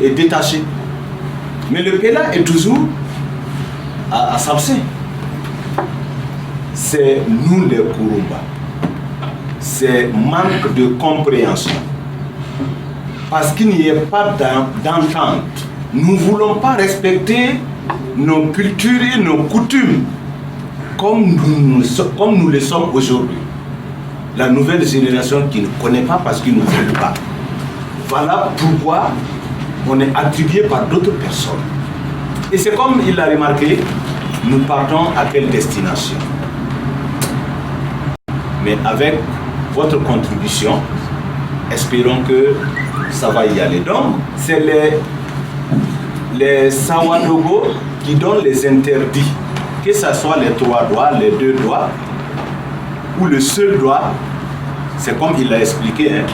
est détaché. Mais le Pela est toujours à Sapsé. C'est nous les Kurumba. C'est manque de compréhension. Parce qu'il n'y a pas d'entente. Nous ne voulons pas respecter nos cultures et nos coutumes comme nous le sommes aujourd'hui. La nouvelle génération qui ne connaît pas parce qu'ils ne veulent pas. Voilà pourquoi on est attribué par d'autres personnes. Et c'est comme il l'a remarqué, nous partons à quelle destination. Mais avec votre contribution, espérons que ça va y aller. Donc, c'est les Sawadogo qui donnent les interdits, que ce soit les 3 doigts, les 2 doigts, ou le seul doigt. C'est comme il l'a expliqué, hein.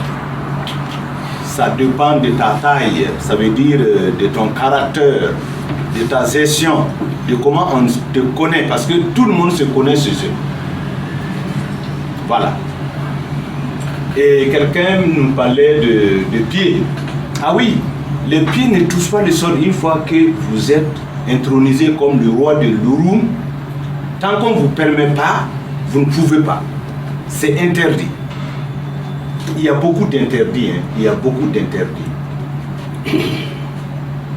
Ça dépend de ta taille, ça veut dire de ton caractère, de ta gestion, de comment on te connaît, parce que tout le monde se connaît chez eux. Voilà. Et quelqu'un nous parlait de pieds. Ah oui, les pieds ne touchent pas le sol une fois que vous êtes intronisé comme le roi de l'Urum. Tant qu'on ne vous permet pas, vous ne pouvez pas. C'est interdit. Il y a beaucoup d'interdits, hein. Il y a beaucoup d'interdits.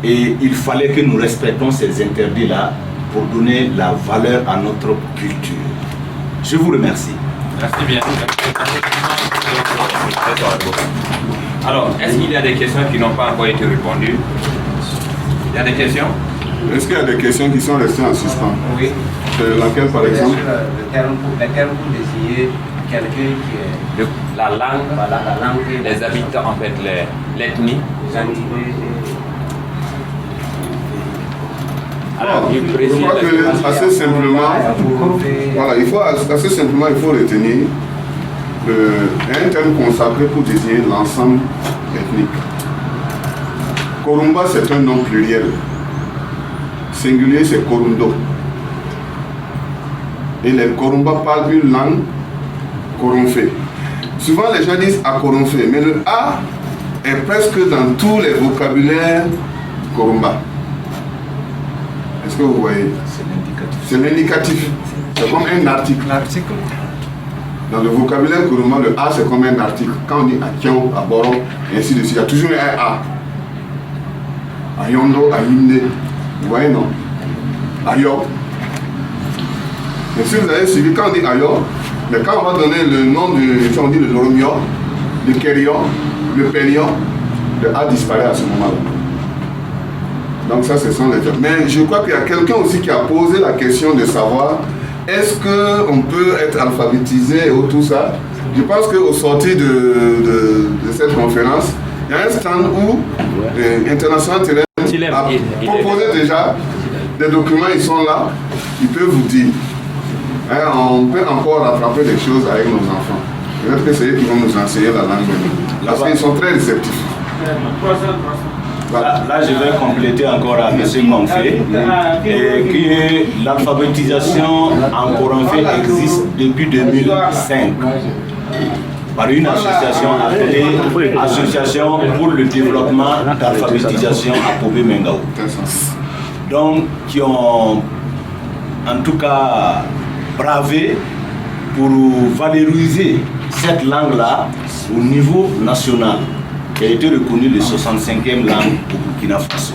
Et il fallait que nous respections ces interdits-là pour donner la valeur à notre culture. Je vous remercie. Merci bien. Alors, est-ce qu'il y a des questions qui n'ont pas encore été répondues? Il y a des questions? Est-ce qu'il y a des questions qui sont restées en suspens? Oui. Laquelle, par exemple? Le terme pour désigner quelqu'un qui est... La langue, Voilà, la langue. les habitants, en fait, l'ethnie. Alors, il je précise crois que assez simplement, voilà, assez simplement, il faut retenir un terme consacré pour désigner l'ensemble ethnique. Korumba, c'est un nom pluriel. Singulier, c'est Korundo. Et les Korumba parlent une langue Koromfé. Souvent, les gens disent à Koromfé, mais le A est presque dans tous les vocabulaires Korumba. Est-ce que vous voyez? C'est l'indicatif. C'est comme un article. Dans le vocabulaire Kuruma, le A c'est comme un article. Quand on dit Akion, Aboro, et ainsi de suite, il y a toujours un A. Ayondo, Ayinde. Vous voyez, non? Ayo. Mais si vous avez suivi, quand on dit Ayo, mais quand on va donner le nom de, si on dit le Loromio, le Kerion, le Pelion, le A disparaît à ce moment-là. Donc ça, ce sont les termes. Mais je crois qu'il y a quelqu'un aussi qui a posé la question de savoir est-ce qu'on peut être alphabétisé ou tout ça. Je pense qu'au sortir de cette conférence, il y a un stand où International Terrain a proposé déjà des documents, ils sont là, ils peuvent vous dire. Hein, on peut encore rattraper des choses avec nos enfants. Peut-être que c'est eux qui vont nous enseigner la langue. Parce qu'ils sont très réceptifs. Là, je vais compléter encore avec ce qu'on fait, et que l'alphabétisation en Coranfé existe depuis 2005 par une association appelée Association pour le développement d'alphabétisation à Kobe Mengao. Donc, qui ont en tout cas bravé pour valoriser cette langue-là au niveau national, qui a été reconnue le 65e langue au Burkina Faso.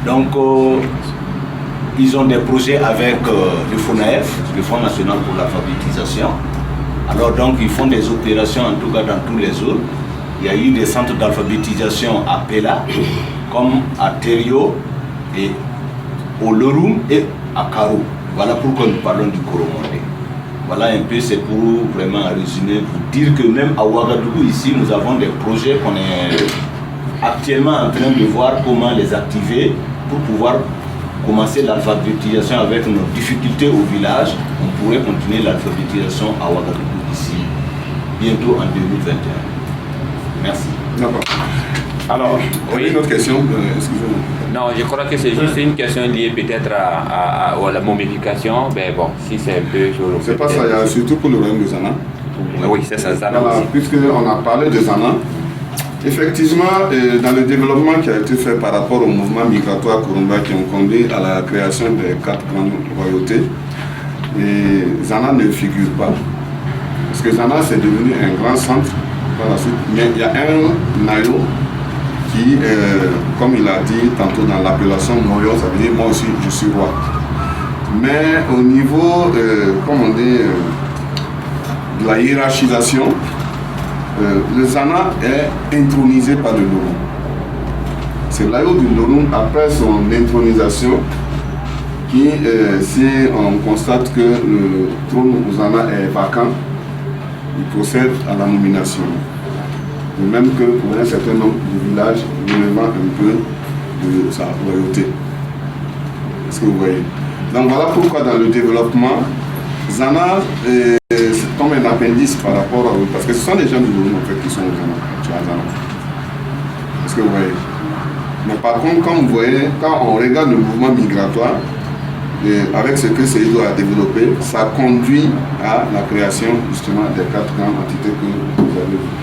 Donc, ils ont des projets avec le FONAF, le Fonds national pour l'alphabétisation. Alors, donc, ils font des opérations, en tout cas dans tous les zones. Il y a eu des centres d'alphabétisation à Pela, comme à Terio, et au Lorum et à Karo. Voilà pourquoi nous parlons du Koromandé. Voilà un peu, c'est pour vraiment résumer, pour dire que même à Ouagadougou, ici, nous avons des projets qu'on est actuellement en train de voir comment les activer pour pouvoir commencer l'alphabétisation avec nos difficultés au village. On pourrait continuer l'alphabétisation à Ouagadougou ici, bientôt en 2021. Merci. D'accord. Alors, oui, une autre question, excusez-moi. Non, je crois que c'est juste une question liée peut-être à la momification, mais bon, si c'est un peu... C'est pas ça, il y a surtout pour le royaume de Zana. Oui, c'est ça, Zana voilà, aussi. puisqu'on a parlé de Zana, Effectivement, dans le développement qui a été fait par rapport au mouvement migratoire Kurumba qui ont conduit à la création des 4 grandes royautés, Zana ne figure pas. Parce que Zana c'est devenu un grand centre par la suite. Mais il y a un Nayo qui, comme il a dit tantôt dans l'appellation Moyo, ça veut dire moi aussi je suis roi. Mais au niveau, comme on dit, de la hiérarchisation, le Zana est intronisé par le Lorong. C'est l'Ayo du Lorong, après son intronisation, qui, si on constate que le trône au Zana est vacant, il procède à la nomination. De même que pour un certain nombre de villages relevant un peu de sa royauté. Est-ce que vous voyez? Donc voilà pourquoi dans le développement, Zana c'est comme un appendice par rapport à... Parce que ce sont les gens du Lorong en fait qui sont au Zana. Est-ce que vous voyez? Mais par contre, quand on regarde le mouvement migratoire, avec ce que Seydou a développé, ça conduit à la création justement des 4 grandes entités que vous avez vues.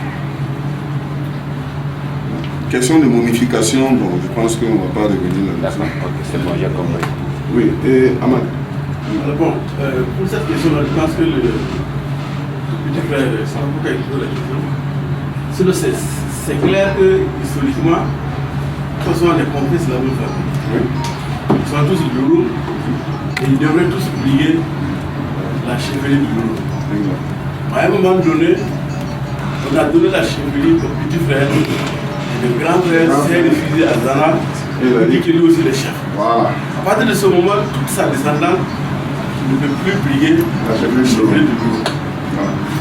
Question de momification, bon, je pense qu'on ne va pas revenir là-dessus. Ok, c'est bon, j'ai compris. Oui, et Ahmad. Bon, pour cette question-là, je pense que le petit frère Sambuka il pose la question. Sinon, c'est clair que historiquement, ce sont des conflits, c'est la même famille. Oui. Ils sont tous du Lorong et ils devraient tous oublier la chefferie du Lorong. À un moment donné, on a donné la chefferie au petit frère. Le grand frère s'est refusé à Zana et il dit qu'il est aussi le chef. Voilà. À partir de ce moment, toute sa descendante ne peut plus briguer La chefferie du Lorong. du Lorong.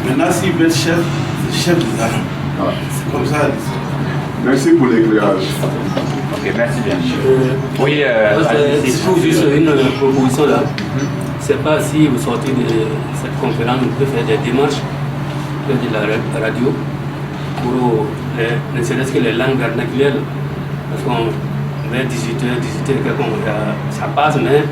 Maintenant, s'il veut être chef, c'est chef de Zana. Voilà. C'est comme ça. Merci pour l'éclairage. Ok, merci bien. Oui, je trouve juste une proposition là. Je ne sais pas si vous sortez de cette conférence, vous pouvez faire des démarches de la radio pour ne serait-ce que les langues vernaculaires. Parce qu'on vers 18h, ça passe, mais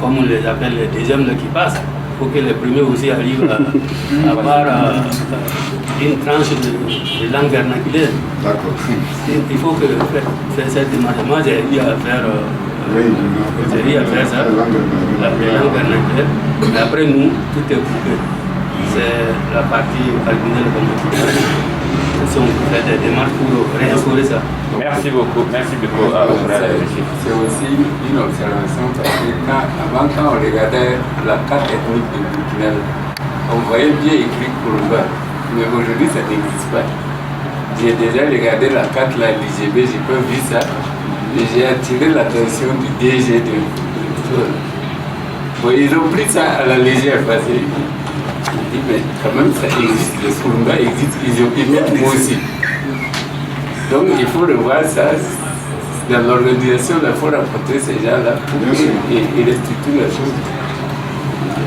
comme on les appelle les deuxièmes là, qui passent, il faut que les premiers aussi arrivent à avoir une tranche de langue vernaculaire. D'accord. Il faut que faire cette démarche. Moi, j'ai eu à faire, ça, la langue vernaculaire. Mais après, nous, tout est coupé. C'est la partie argumentale comme si on peut faire des démarches pour réinstaurer ça. merci beaucoup à vos frères et messieurs. C'est aussi une observation parce que avant, quand on regardait la carte ethnique du Burkina, on voyait bien écrit Kurumba, mais aujourd'hui ça n'existe pas. J'ai déjà regardé la carte, la l'IGB, j'ai pas vu ça, et j'ai attiré l'attention du DG de bon, ils ont pris ça à la légère parce que je dis, mais quand même ça existe, le Kurumba existe, ils ont mis moi aussi. Donc il faut revoir ça dans l'organisation, il faut rencontrer ces gens-là et restructurer la chose.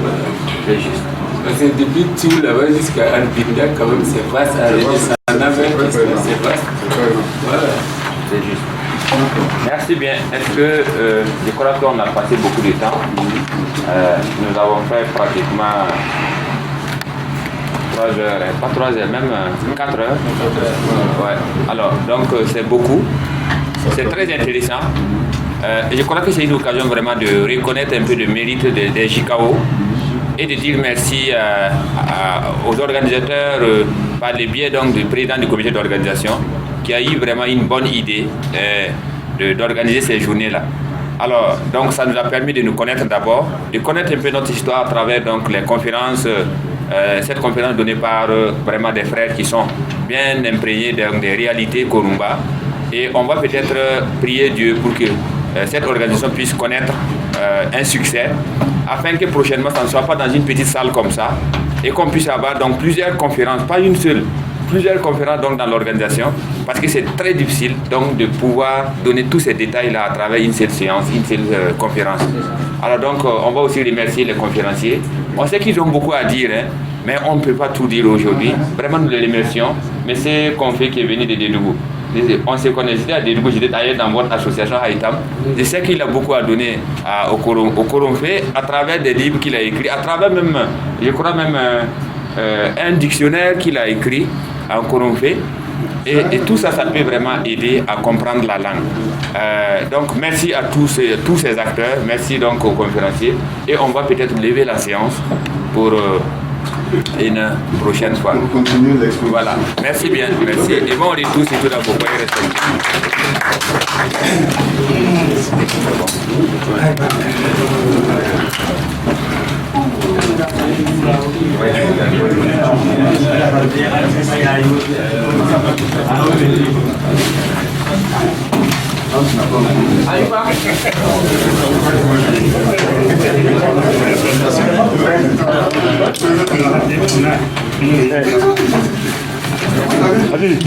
Voilà. C'est juste. Parce que depuis tout là-bas jusqu'à Albinda, quand même c'est vaste à redescendre avec, c'est vaste. Voilà. C'est juste. Merci bien. Est-ce que je crois qu'on a passé beaucoup de temps. Nous avons fait pratiquement 3 heures, pas 3 heures, même 4 heures. Ouais. Alors, donc c'est beaucoup. C'est très intéressant. Je crois que c'est une occasion vraiment de reconnaître un peu le mérite des JICAO et de dire merci aux organisateurs par le biais donc, du président du comité d'organisation qui a eu vraiment une bonne idée d'organiser ces journées-là. Alors, donc ça nous a permis de nous connaître d'abord, de connaître un peu notre histoire à travers donc, les conférences, cette conférence donnée par vraiment des frères qui sont bien imprégnés des réalités Kurumba. Et on va peut-être prier Dieu pour que cette organisation puisse connaître un succès, afin que prochainement ça ne soit pas dans une petite salle comme ça, et qu'on puisse avoir donc plusieurs conférences, pas une seule, plusieurs conférences donc dans l'organisation, parce que c'est très difficile donc de pouvoir donner tous ces détails-là à travers une seule séance, une seule conférence. Alors donc on va aussi remercier les conférenciers. On sait qu'ils ont beaucoup à dire, hein, mais on ne peut pas tout dire aujourd'hui. Vraiment nous les remercions, mais c'est qu'on fait qui est venu de Dédougou. On se connaît, j'étais à Dédougou, j'étais d'ailleurs dans votre association Haïtam. Je sais qu'il a beaucoup à donner au Koromfé à travers des livres qu'il a écrits, à travers même, je crois même un dictionnaire qu'il a écrit en Koromfé. Et tout ça, ça peut vraiment aider à comprendre la langue. Donc merci à tous ces acteurs, merci donc aux conférenciers, et on va peut-être lever la séance pour une prochaine fois. Pour continuer l'exposition. Voilà, merci bien, merci. Et bon, on est tous et tout d'abord, vous pouvez rester. Allez,